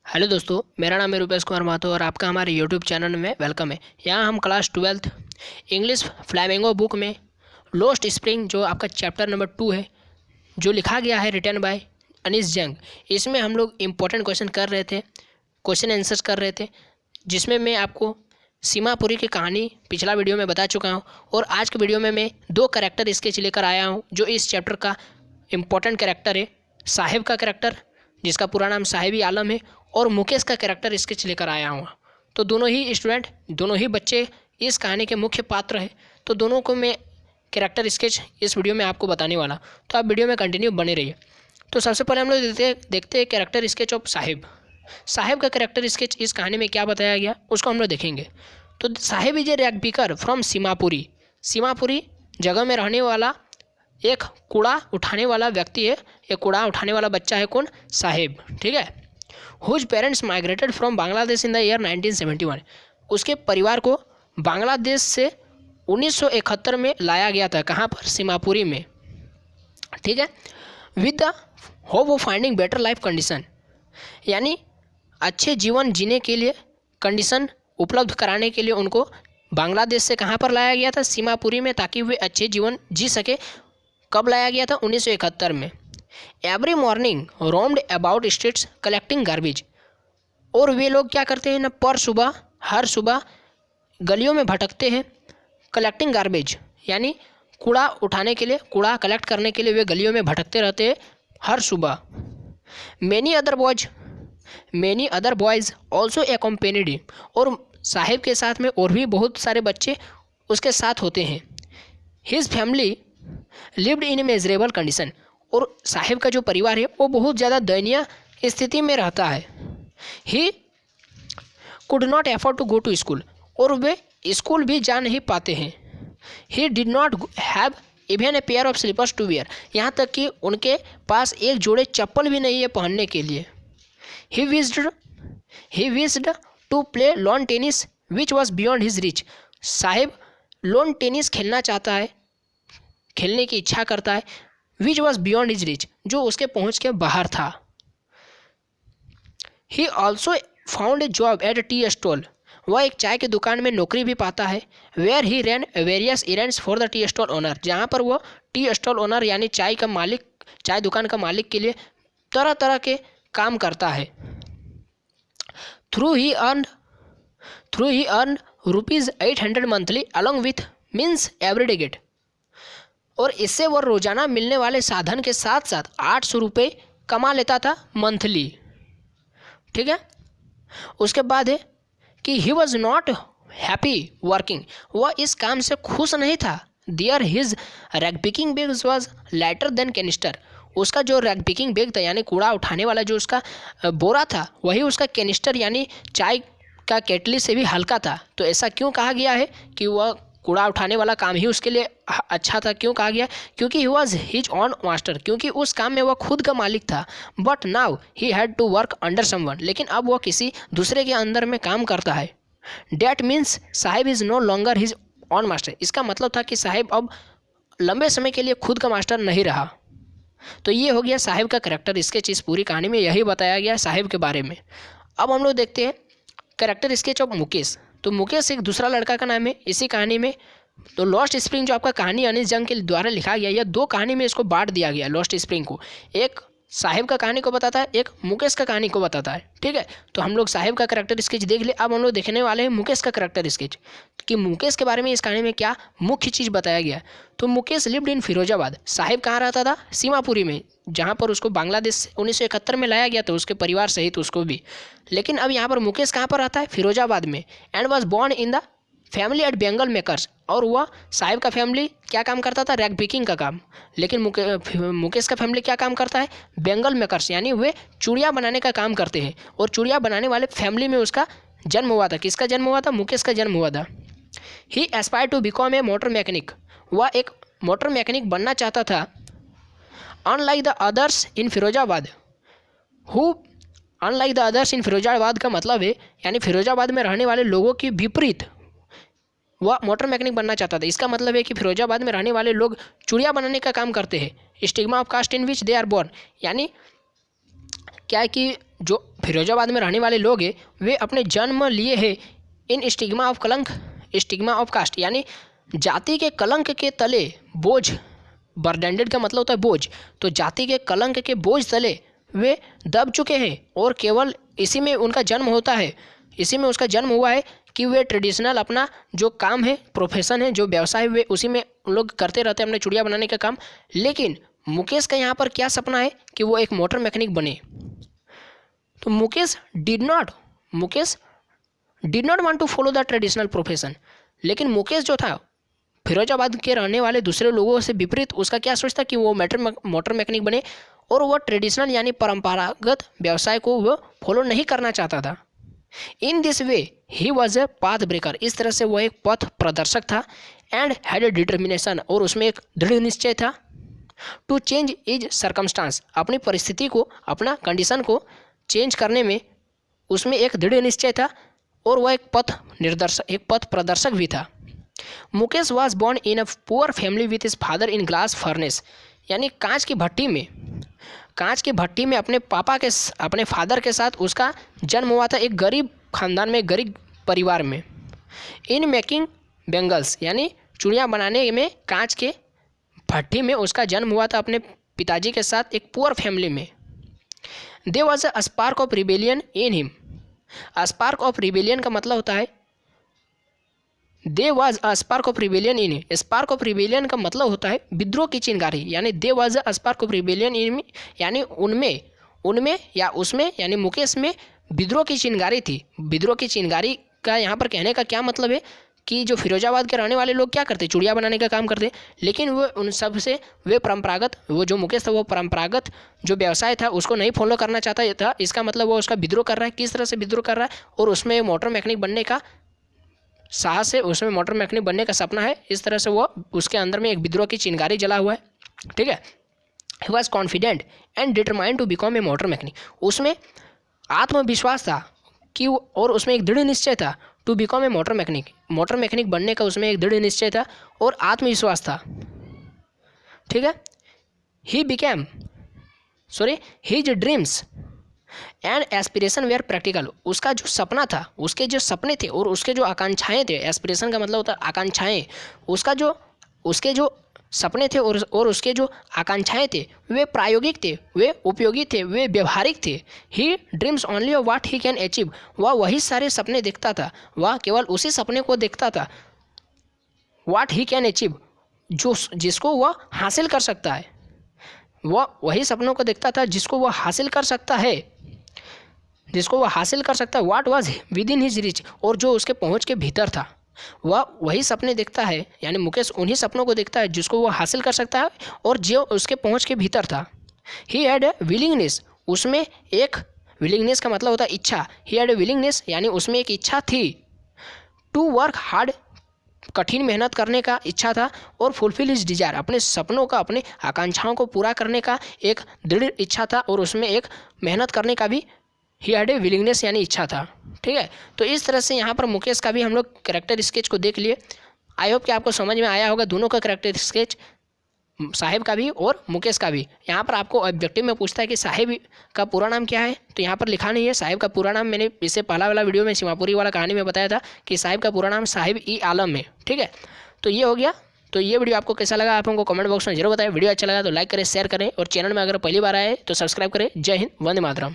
Hello दोस्तों, मेरा नाम है रुपेश कुमार महतो और आपका हमारे यूट्यूब चैनल में वेलकम है। यहाँ हम class 12th English flamingo book में लोस्ट स्प्रिंग जो आपका चैप्टर नंबर 2 है, जो लिखा गया है रिटन बाय अनीस जंग, इसमें हम लोग इम्पोर्टेंट क्वेश्चन कर रहे थे, क्वेश्चन आंसर्स कर रहे थे, जिसमें मैं आपको सीमापुरी की कहानी पिछला वीडियो में बता चुका हूँ। और आज के वीडियो में मैं 2 कैरेक्टर स्केच लेकर आया हूँ जो इस चैप्टर का इम्पोर्टेंट कैरेक्टर है। साहिब का कैरेक्टर, जिसका पूरा नाम साहिब आलम है, और मुकेश का कैरेक्टर स्केच लेकर आया हूँ। तो दोनों ही स्टूडेंट, दोनों ही बच्चे इस कहानी के मुख्य पात्र हैं। तो दोनों को मैं कैरेक्टर स्केच इस वीडियो में आपको बताने वाला, तो आप वीडियो में कंटिन्यू बने रहिए। तो सबसे पहले हम लोग देखते हैं character sketch of Sahib. Sahib का कैरेक्टर स्केच इस कहानी में क्या बताया गया उसको हम लोग देखेंगे। तो Sahib is a rag picker from Seemapuri. Seemapuri जगह में रहने वाला एक कूड़ा उठाने वाला व्यक्ति है। ये कूड़ा उठाने वाला बच्चा है कौन? साहिब, ठीक है। Whose parents migrated from Bangladesh in the year 1971। उसके परिवार को बांग्लादेश से 1971 में लाया गया था। कहाँ पर? सीमापुरी में, ठीक है। With the hope of finding better life condition, यानी अच्छे जीवन जीने के लिए कंडीशन उपलब्ध कराने के लिए उनको बांग्लादेश से कहाँ पर लाया गया था? सीमापुरी में, ताकि वे अच्छे जीवन जी सके। कब लाया गया था? 1971 में। Every morning roamed about streets collecting garbage. और वे लोग क्या करते हैं ना, पर सुबह, हर सुबह गलियों में भटकते हैं। कलेक्टिंग गार्बेज यानी कूड़ा उठाने के लिए, कूड़ा कलेक्ट करने के लिए वे गलियों में भटकते रहते हैं हर सुबह। Many other boys also accompanied him. और साहिब के साथ में और भी बहुत सारे बच्चे उसके साथ होते हैं। His family lived in A measurable condition. और साहिब का जो परिवार है वो बहुत ज़्यादा दयनीय स्थिति में रहता है। He could not afford to go to school. और वे स्कूल भी जा नहीं पाते हैं। He did not have even a pair of slippers to wear. यहाँ तक कि उनके पास एक जोड़े चप्पल भी नहीं है पहनने के लिए। He wished to play lawn tennis which was beyond his reach. Sahib lawn tennis खेलना चाहता है, खेलने की इच्छा करता है, which was beyond his reach, जो उसके पहुँच के बाहर था। He also found a job at a tea stall. वह एक चाय की दुकान में नौकरी भी पाता है। Where he ran various events for the tea stall owner. जहाँ पर वो टी स्टॉल ओनर यानी चाय का मालिक, चाय दुकान का मालिक के लिए तरह तरह के काम करता है। Through he earn ₹800 monthly along with means everyday get. और इससे वो रोज़ाना मिलने वाले साधन के साथ साथ 800 रुपये कमा लेता था मंथली, ठीक है। उसके बाद है कि he was not happy working. वह इस काम से खुश नहीं था। There his rag picking bag was lighter than canister. उसका जो रैग पिकिंग बैग था यानी कूड़ा उठाने वाला जो उसका बोरा था, वही उसका कैनिस्टर यानी चाय का केटली से भी हल्का था। तो ऐसा क्यों कहा गया है कि वह कूड़ा उठाने वाला काम ही उसके लिए अच्छा था? क्यों कहा गया? क्योंकि he was his own master, क्योंकि उस काम में वह खुद का मालिक था। But now he had to work under someone. लेकिन अब वह किसी दूसरे के अंदर में काम करता है। That means Sahib is no longer his own master. इसका मतलब था कि साहिब अब लंबे समय के लिए खुद का मास्टर नहीं रहा। तो ये हो गया साहिब का कैरेक्टर स्केच। इस पूरी कहानी में यही बताया गया साहिब के बारे में। अब हम लोग देखते हैं कैरेक्टर स्केच ऑफ मुकेश। तो मुकेश एक दूसरा लड़का का नाम है इसी कहानी में। तो लॉस्ट स्प्रिंग जो आपका कहानी अनीस जंग के द्वारा लिखा गया, यह 2 कहानी में इसको बांट दिया गया। लॉस्ट स्प्रिंग को एक साहिब का कहानी को बताता है, एक मुकेश का कहानी को बताता है, ठीक है। तो हम लोग साहिब का कैरेक्टर स्केच देख ले। अब हम लोग देखने वाले हैं मुकेश का कैरेक्टर स्केच, कि मुकेश के बारे में इस कहानी में क्या मुख्य चीज़ बताया गया। तो मुकेश लिव्ड इन फिरोजाबाद। साहिब कहाँ रहता था? सीमापुरी में, जहाँ पर उसको बांग्लादेश से 1971 में लाया गया था, उसके परिवार सहित उसको भी। लेकिन अब यहाँ पर मुकेश कहाँ पर रहता है? फिरोजाबाद में। And was born in the family at Bengal makers. और वह साहिब का फैमिली क्या काम करता था? रैग पिकिंग का काम। लेकिन मुकेश का फैमिली क्या काम करता है? बेंगल मेकर्स, यानी वे चूड़ियाँ बनाने का काम करते हैं। और चूड़ियाँ बनाने वाले फैमिली में उसका जन्म हुआ था। किसका जन्म हुआ था? मुकेश का जन्म हुआ था। He aspire to become a motor mechanic. वह एक मोटर मैकेनिक बनना चाहता था। Unlike the others in Firozabad का मतलब है यानी फिरोजाबाद में रहने वाले लोगों की विपरीत वह मोटर मैकेनिक बनना चाहता था। इसका मतलब है कि फिरोजाबाद में रहने वाले लोग चूड़ियाँ बनाने का काम करते हैं। Stigma of caste in which they are born, यानी क्या है कि जो फिरोजाबाद में रहने वाले लोग हैं वे अपने जन्म लिए हैं इन स्टिग्मा ऑफ कलंक, स्टिग्मा ऑफ कास्ट, यानी जाति के कलंक के तले बोझ, बर्डेंडेड का मतलब होता है बोझ, तो जाति के कलंक के बोझ तले वे दब चुके हैं और केवल इसी में उनका जन्म होता है, इसी में उसका जन्म हुआ है कि वे ट्रेडिशनल अपना जो काम है, प्रोफेशन है, जो व्यवसाय है, वे उसी में उन लोग करते रहते हैं अपने चूड़ियाँ बनाने का काम। लेकिन मुकेश का यहाँ पर क्या सपना है कि वो एक मोटर मैकेनिक बने। तो Mukesh did not want to follow the traditional profession. लेकिन मुकेश जो था फिरोजाबाद के रहने वाले दूसरे लोगों से विपरीत उसका क्या सोच था कि वो मोटर मैकेनिक बने और वो ट्रेडिशनल यानी परंपरागत व्यवसाय को वो फॉलो नहीं करना चाहता था। In this way he was a path breaker, इस तरह से वो एक पथ प्रदर्शक था। एंड हैड ए डिटर्मिनेशन, और उसमें एक दृढ़ निश्चय था। टू चेंज इज सर्कमस्टांस, अपनी परिस्थिति को, अपना कंडीशन को चेंज करने में उसमें एक दृढ़ निश्चय था और वह एक पथ प्रदर्शक भी था। Mukesh was born in a poor family with his father in glass furnace, यानी कांच की भट्टी में अपने फादर के साथ उसका जन्म हुआ था, एक गरीब खानदान में, गरीब परिवार में। इन मेकिंग बेंगल्स, यानी चूड़ियाँ बनाने में कांच के भट्टी में उसका जन्म हुआ था अपने पिताजी के साथ, एक पुअर फैमिली में। There was a spark of rebellion in him, spark of rebellion का मतलब होता है there was a spark of rebellion in, spark of rebellion का मतलब होता है विद्रोह की चिंगारी, यानी there was a spark of rebellion in, यानी उनमें या उसमें यानी मुकेश में विद्रोह की चिंगारी थी। विद्रोह की चिंगारी का यहाँ पर कहने का क्या मतलब है कि जो फिरोजाबाद के रहने वाले लोग क्या करते, चूड़ियाँ बनाने का काम करते, लेकिन वो उन सब से वे परंपरागत, वो जो मुकेश था वो परंपरागत जो व्यवसाय था उसको नहीं फॉलो करना चाहता था। इसका मतलब वो उसका विद्रोह कर रहा है। किस तरह से विद्रोह कर रहा है, और उसमें मोटर मैकेनिक बनने का साहस है, उसमें मोटर मैकेनिक बनने का सपना है। इस तरह से वो उसके अंदर में एक विद्रोह की चिंगारी जला हुआ है, ठीक है। He was confident and determined to become a motor mechanic, उसमें आत्मविश्वास था कि और उसमें एक दृढ़ निश्चय था to become a motor mechanic बनने का उसमें एक दृढ़ निश्चय था और आत्मविश्वास था, ठीक है। His dreams and aspiration were practical, उसका जो सपना था, उसके जो सपने थे और उसके जो आकांक्षाएं थे, एस्पिरेशन का मतलब होता है आकांक्षाएं, उसके जो सपने थे और उसके जो आकांक्षाएं थे वे प्रायोगिक थे, वे उपयोगी थे, वे व्यवहारिक थे। He dreams only of what he can achieve, वह वही सारे सपने देखता था, वह केवल उसी सपने को देखता था, व्हाट ही कैन अचीव, जिसको वह हासिल कर सकता है, वह वही सपनों को देखता था जिसको वह हासिल कर सकता है, what was with in his reach, और जो उसके पहुंच के भीतर था, वह वही सपने देखता है, यानी मुकेश उन्हीं सपनों को देखता है जिसको वह हासिल कर सकता है और जो उसके पहुंच के भीतर था। ही हैड ए विलिंगनेस, उसमें एक विलिंगनेस का मतलब होता है इच्छा, ही हैड ए विलिंगनेस यानी उसमें एक इच्छा थी, टू वर्क हार्ड, कठिन मेहनत करने का इच्छा था, और फुलफिल हिज डिजायर, अपने सपनों का, अपने आकांक्षाओं को पूरा करने का एक दृढ़ इच्छा था और उसमें एक मेहनत करने का भी ही हैड ए विलिंगनेस यानी इच्छा था, ठीक है। तो इस तरह से यहाँ पर मुकेश का भी हम लोग कैरेक्टर स्केच को देख लिए। आई होप कि आपको समझ में आया होगा दोनों का कैरेक्टर स्केच, साहिब का भी और मुकेश का भी। यहाँ पर आपको ऑब्जेक्टिव में पूछता है कि साहिब का पूरा नाम क्या है, तो यहाँ पर लिखा नहीं है साहिब का पूरा नाम। मैंने इससे पहला वाला वीडियो में सीमापुरी वाला कहानी में बताया था कि साहिब का पूरा नाम साहिब ई आलम है, ठीक है। तो ये हो गया। तो ये वीडियो आपको कैसा लगा आप हमको कमेंट बॉक्स में जरूर बताएं। वीडियो अच्छा लगा तो लाइक करें, शेयर करें और चैनल में अगर पहली बार आए तो सब्सक्राइब करें। जय हिंद, वंदे मातरम।